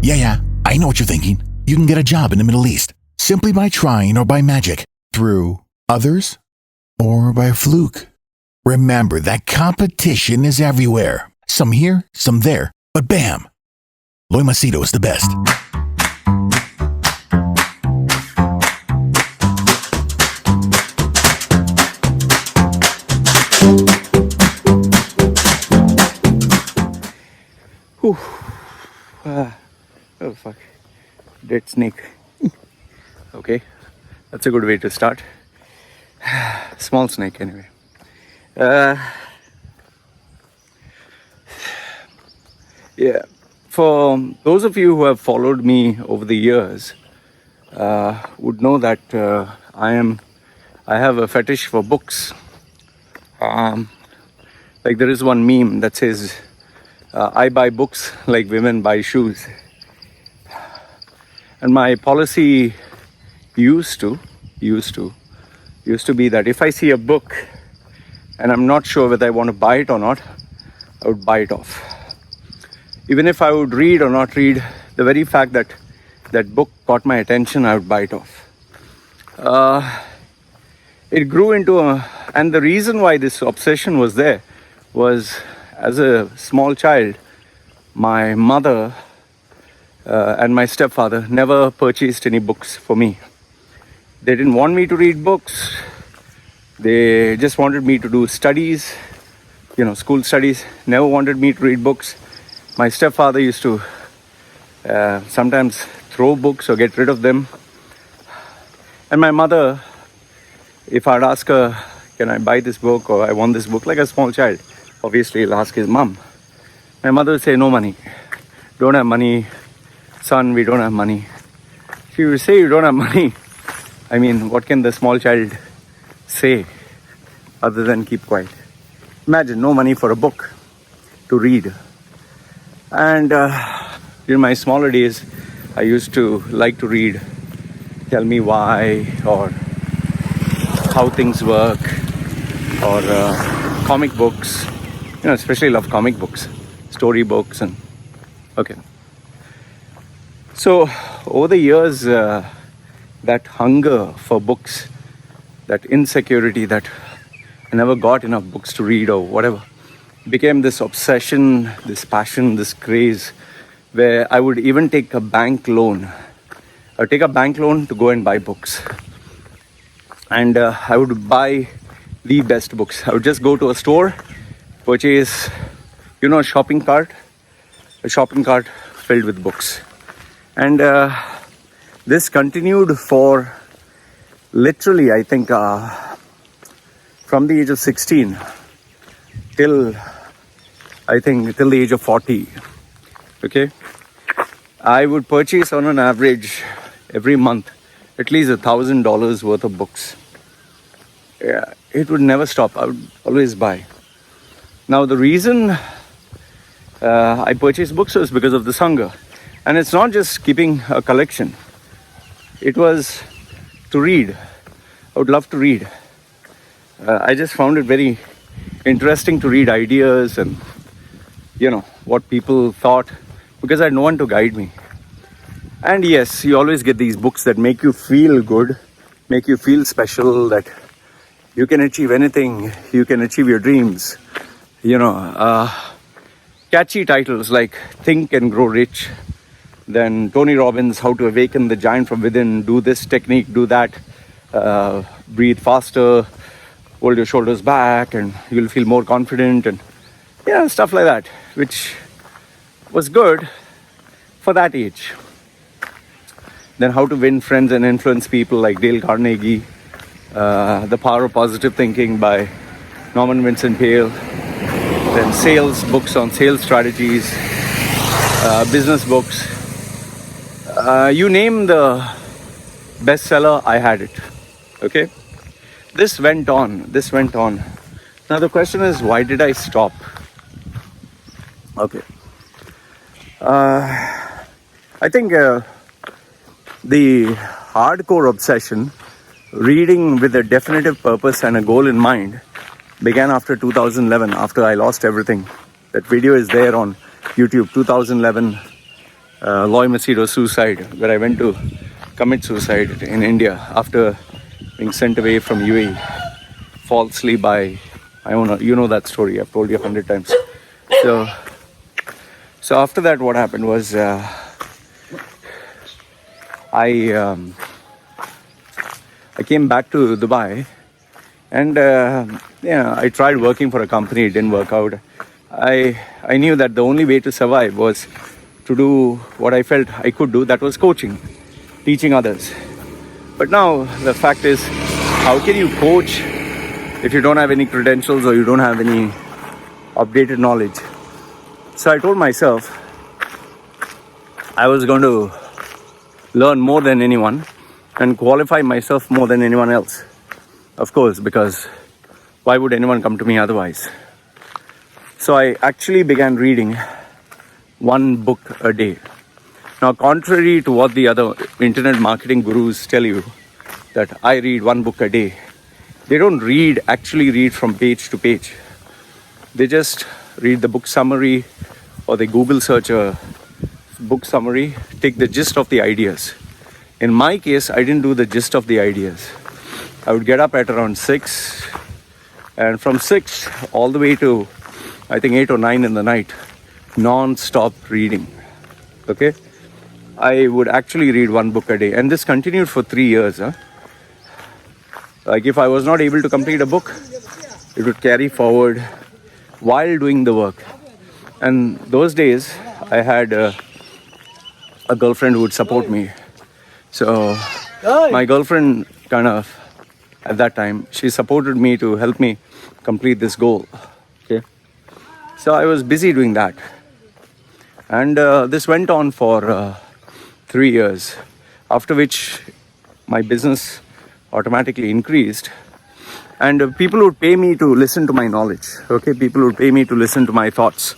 Yeah, I know what you're thinking. You can get a job in the Middle East simply by trying or by magic, through others or by fluke. Remember that competition is everywhere. Some here, some there, but bam! Loy Machedo is the best. Oh fuck, dead snake. Okay, that's a good way to start. Small snake anyway. Yeah, for those of you who have followed me over the years would know that I have a fetish for books. Like there is one meme that says, I buy books like women buy shoes. And my policy used to be that if I see a book and I'm not sure whether I want to buy it or not, I would buy it off. Even if I would read or not read, the very fact that that book caught my attention, I would buy it off. It grew into and the reason why this obsession was there was, as a small child, my mother and my stepfather never purchased any books for me. They didn't want me to read books. They just wanted me to do studies, school studies. Never wanted me to read books. My stepfather used to sometimes throw books or get rid of them. And my mother, if I'd ask her, can I buy this book or I want this book, like a small child, obviously he'll ask his mom. My mother would say, no money. Don't have money. Son, we don't have money. If you say you don't have money, I mean, what can the small child say other than keep quiet? Imagine, no money for a book to read. And in my smaller days, I used to like to read Tell Me Why, or How Things Work, or comic books. Especially love comic books, story books, and okay. So over the years, that hunger for books, that insecurity that I never got enough books to read or whatever, became this obsession, this passion, this craze, where I would even take a bank loan. I would take a bank loan to go and buy books. And I would buy the best books. I would just go to a store, purchase, a shopping cart filled with books. And this continued for literally, I think, from the age of 16 till the age of 40. Okay, I would purchase on an average every month at least $1,000 worth of books. Yeah, it would never stop. I would always buy. Now the reason I purchased books was because of this hunger. And it's not just keeping a collection. It was to read. I would love to read. I just found it very interesting to read ideas and, what people thought, because I had no one to guide me. And yes, you always get these books that make you feel good, make you feel special, that you can achieve anything, you can achieve your dreams. Catchy titles like Think and Grow Rich, then Tony Robbins, How to Awaken the Giant from Within, do this technique, do that, breathe faster, hold your shoulders back, and you'll feel more confident, and stuff like that, which was good for that age. Then How to Win Friends and Influence People, like Dale Carnegie, The Power of Positive Thinking by Norman Vincent Peale, then sales books on sales strategies, business books. You name the bestseller, I had it. Okay? This went on. Now the question is, why did I stop? Okay. I think the hardcore obsession, reading with a definitive purpose and a goal in mind, began after 2011, after I lost everything. That video is there on YouTube, 2011. Loy Machedo suicide, where I went to commit suicide in India after being sent away from UAE falsely by my owner. You know that story. I've told you 100 times. So after that, what happened was I came back to Dubai, and I tried working for a company. It didn't work out. I knew that the only way to survive was to do what I felt I could do. That was coaching, teaching others. But now the fact is, how can you coach if you don't have any credentials or you don't have any updated knowledge? So I told myself I was going to learn more than anyone and qualify myself more than anyone else. Of course, because why would anyone come to me otherwise? So I actually began reading one book a day. Now, contrary to what the other internet marketing gurus tell you, that I read one book a day, they don't actually read from page to page. They just read the book summary, or they Google search a book summary, take the gist of the ideas. In my case, I didn't do the gist of the ideas. I would get up at around 6, and from 6 all the way to, I think, 8 or 9 in the night, non-stop reading. Okay? I would actually read one book a day, and this continued for 3 years. Like, if I was not able to complete a book, it would carry forward while doing the work. And those days, I had a girlfriend who would support me. So my girlfriend kind of, at that time, she supported me to help me complete this goal. Okay, so I was busy doing that, and this went on for 3 years, after which my business automatically increased, and people would pay me to listen to my knowledge. Okay, people would pay me to listen to my thoughts.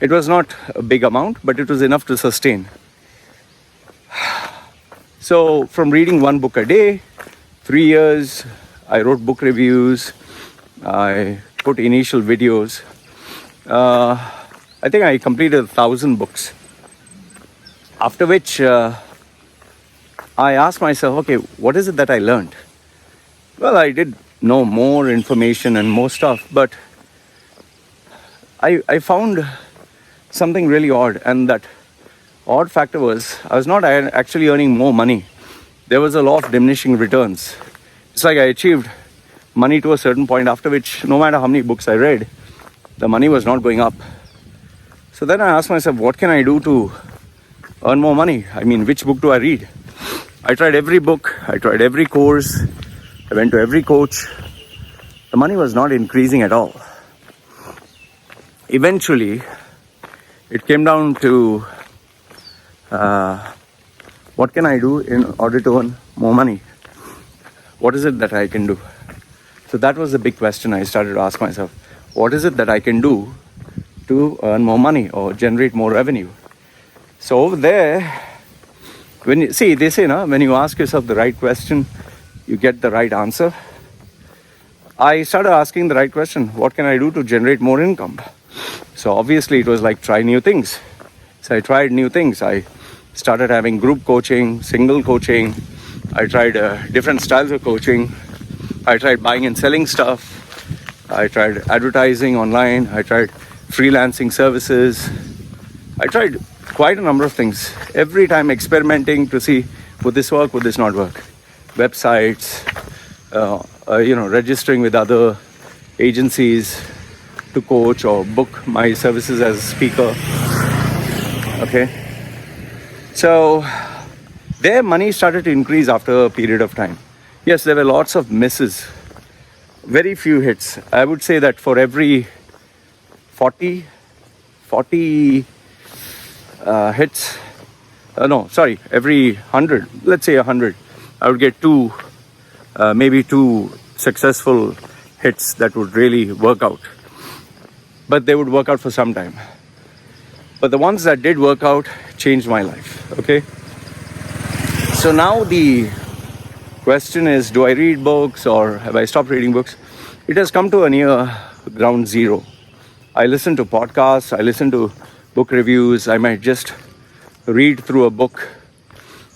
It was not a big amount, but it was enough to sustain. So from reading one book a day, 3 years, I wrote book reviews, I put initial videos. I think I completed 1,000 books. After which I asked myself, okay, what is it that I learned? Well, I did know more information and more stuff, but I found something really odd, and that odd factor was I was not actually earning more money. There was a law of diminishing returns. It's like I achieved money to a certain point, after which no matter how many books I read, the money was not going up. So then I asked myself, what can I do to earn more money? I mean, which book do I read? I tried every book, I tried every course, I went to every coach. The money was not increasing at all. Eventually, it came down to what can I do in order to earn more money? What is it that I can do? So that was the big question I started to ask myself. What is it that I can do to earn more money or generate more revenue? So over there, when you see, they say, when you ask yourself the right question, you get the right answer. I started asking the right question. What can I do to generate more income? So obviously it was like, try new things. So I tried new things. I started having group coaching, single coaching. I tried different styles of coaching. I tried buying and selling stuff. I tried advertising online. I tried freelancing services. I tried quite a number of things. Every time experimenting to see, would this work, would this not work? Websites, registering with other agencies to coach or book my services as a speaker. Okay. So their money started to increase after a period of time. Yes, there were lots of misses, very few hits. I would say that for every 40 hits, every 100, let's say 100, I would get maybe two successful hits that would really work out. But they would work out for some time. But the ones that did work out changed my life, okay? So now the question is, do I read books or have I stopped reading books? It has come to a near ground zero. I listen to podcasts, I listen to book reviews. I might just read through a book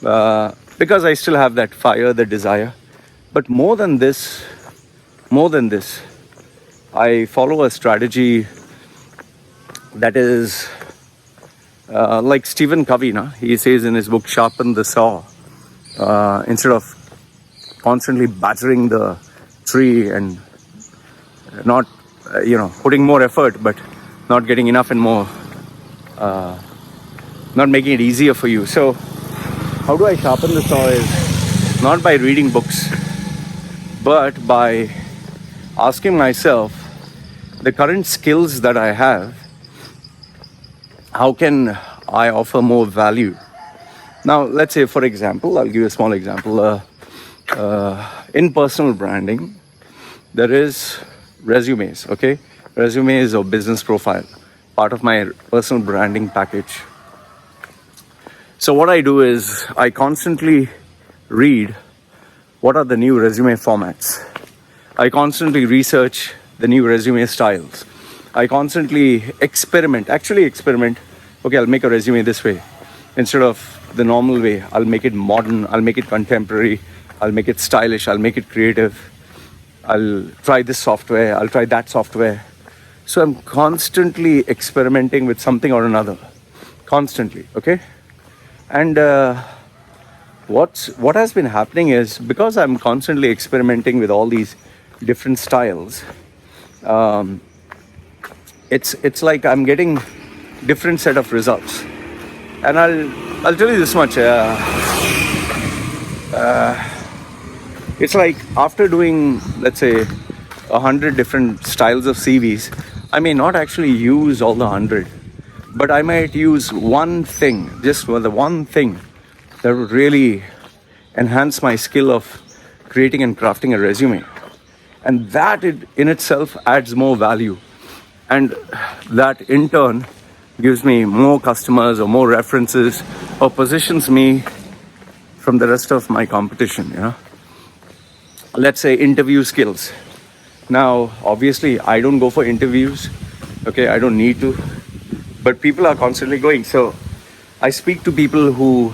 because I still have that fire, the desire. But more than this, I follow a strategy that is like Stephen Covey. He says in his book, Sharpen the Saw. Instead of constantly battering the tree and not, putting more effort, but not getting enough and more, not making it easier for you. So how do I sharpen the saw is not by reading books, but by asking myself the current skills that I have, how can I offer more value? Now, let's say, for example, I'll give you a small example. In personal branding, there is resumes, okay? Resumes or business profile, part of my personal branding package. So what I do is I constantly read what are the new resume formats. I constantly research the new resume styles. I constantly experiment. Okay, I'll make a resume this way. Instead of the normal way, I'll make it modern, I'll make it contemporary, I'll make it stylish, I'll make it creative. I'll try this software, I'll try that software. So I'm constantly experimenting with something or another. Constantly, okay? And what has been happening is, because I'm constantly experimenting with all these different styles, it's like I'm getting different set of results. And I'll tell you this much. It's like after doing, let's say, 100 different styles of CVs, I may not actually use all the 100, but I might use one thing, just the one thing that would really enhance my skill of creating and crafting a resume. And that in itself adds more value. And that in turn gives me more customers or more references or positions me from the rest of my competition, Let's say interview skills. Now, obviously, I don't go for interviews. Okay, I don't need to. But people are constantly going. So I speak to people who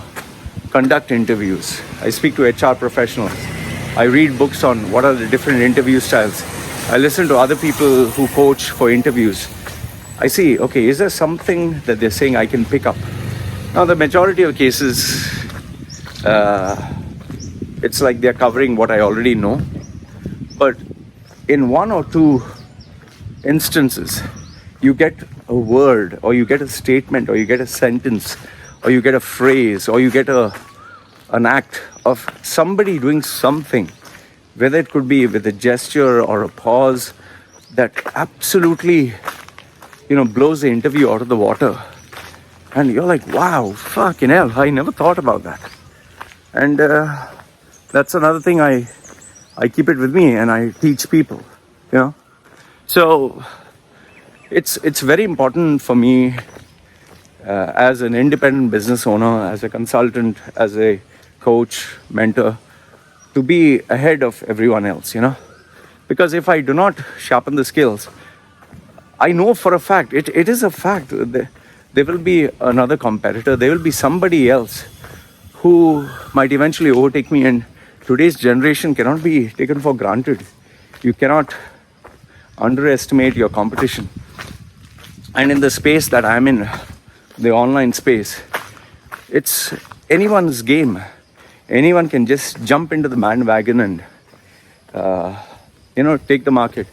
conduct interviews. I speak to HR professionals. I read books on what are the different interview styles. I listen to other people who coach for interviews. I see, okay, is there something that they're saying I can pick up? Now, the majority of cases, it's like they're covering what I already know. But in one or two instances, you get a word, or you get a statement, or you get a sentence, or you get a phrase, or you get an act of somebody doing something, whether it could be with a gesture or a pause, that absolutely, blows the interview out of the water. And you're like, wow, fucking hell, I never thought about that. And that's another thing I keep it with me, and I teach people, So it's very important for me as an independent business owner, as a consultant, as a coach, mentor, to be ahead of everyone else, Because if I do not sharpen the skills, I know for a fact, it is a fact, there will be another competitor, there will be somebody else who might eventually overtake me. And today's generation cannot be taken for granted. You cannot underestimate your competition. And in the space that I'm in, the online space, it's anyone's game. Anyone can just jump into the bandwagon and, take the market.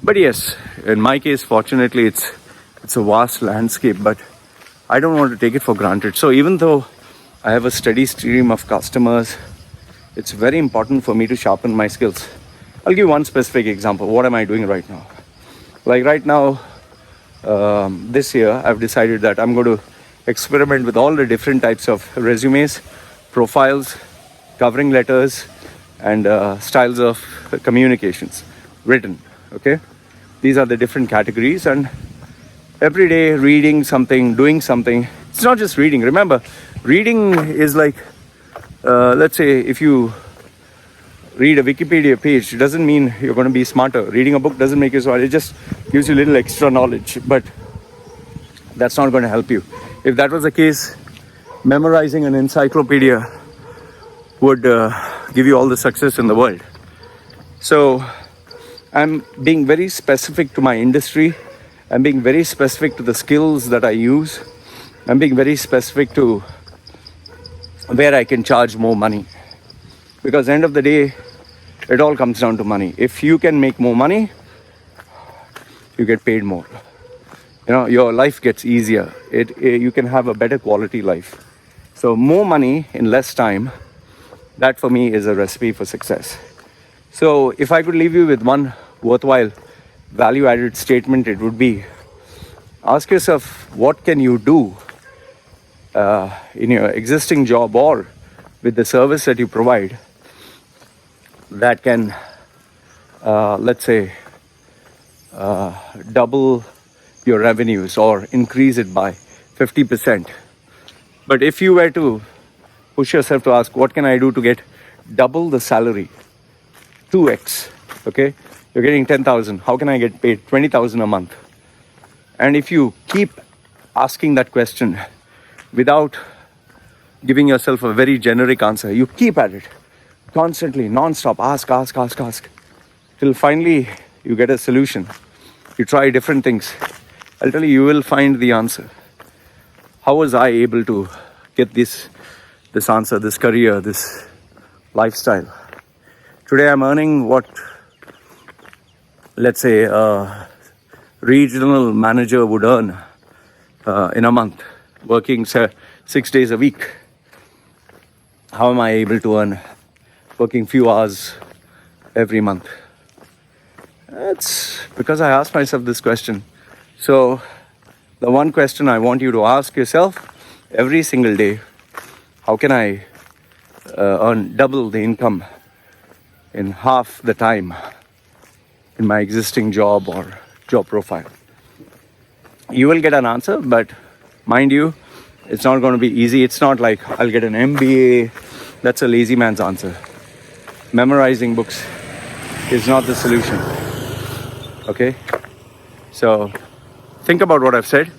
But yes, in my case, fortunately, it's a vast landscape, but I don't want to take it for granted. So even though I have a steady stream of customers, it's very important for me to sharpen my skills. I'll give one specific example. What am I doing right now? Like right now, this year, I've decided that I'm going to experiment with all the different types of resumes, profiles, covering letters, and styles of communications, written, okay? These are the different categories, and every day reading something, doing something. It's not just reading. Remember, reading is like, let's say if you read a Wikipedia page, it doesn't mean you're going to be smarter. Reading a book doesn't make you smart. It just gives you a little extra knowledge. But That's not going to help you. If that was the case, memorizing an encyclopedia would give you all the success in the world. So I'm being very specific to my industry. I'm being very specific to the skills that I use. I'm being very specific to where I can charge more money. Because end of the day, it all comes down to money. If you can make more money, you get paid more. Your life gets easier. You can have a better quality life. So more money in less time, that for me is a recipe for success. So if I could leave you with one worthwhile value-added statement, it would be, ask yourself, what can you do in your existing job or with the service that you provide that can, let's say, double your revenues or increase it by 50%. But if you were to push yourself to ask, what can I do to get double the salary, 2x, okay? You're getting 10,000. How can I get paid 20,000 a month? And if you keep asking that question without giving yourself a very generic answer, you keep at it constantly, non-stop, ask, till finally you get a solution. You try different things. I'll tell you, you will find the answer. How was I able to get this answer, this career, this lifestyle? Today I'm earning what, let's say, a regional manager would earn in a month, working 6 days a week. How am I able to earn working few hours every month? It's because I asked myself this question. So the one question I want you to ask yourself every single day, how can I earn double the income in half the time in my existing job or job profile? You will get an answer, but mind you, it's not going to be easy. It's not like I'll get an MBA. That's a lazy man's answer. Memorizing books is not the solution. Okay? So think about what I've said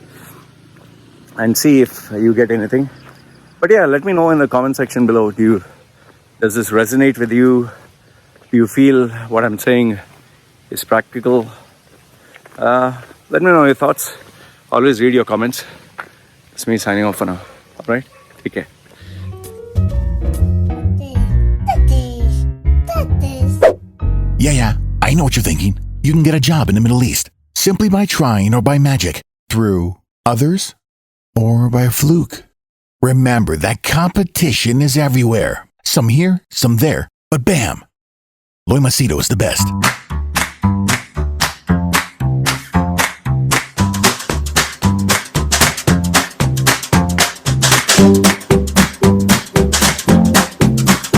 and see if you get anything. But yeah, let me know in the comment section below. Does this resonate with you? Do you feel what I'm saying is practical? Let me know your thoughts. Always read your comments. It's me signing off for now. Alright? Take care. Yeah, I know what you're thinking. You can get a job in the Middle East simply by trying or by magic, through others or by fluke. Remember that competition is everywhere. Some here, some there, but bam! Loy Machedo is the best.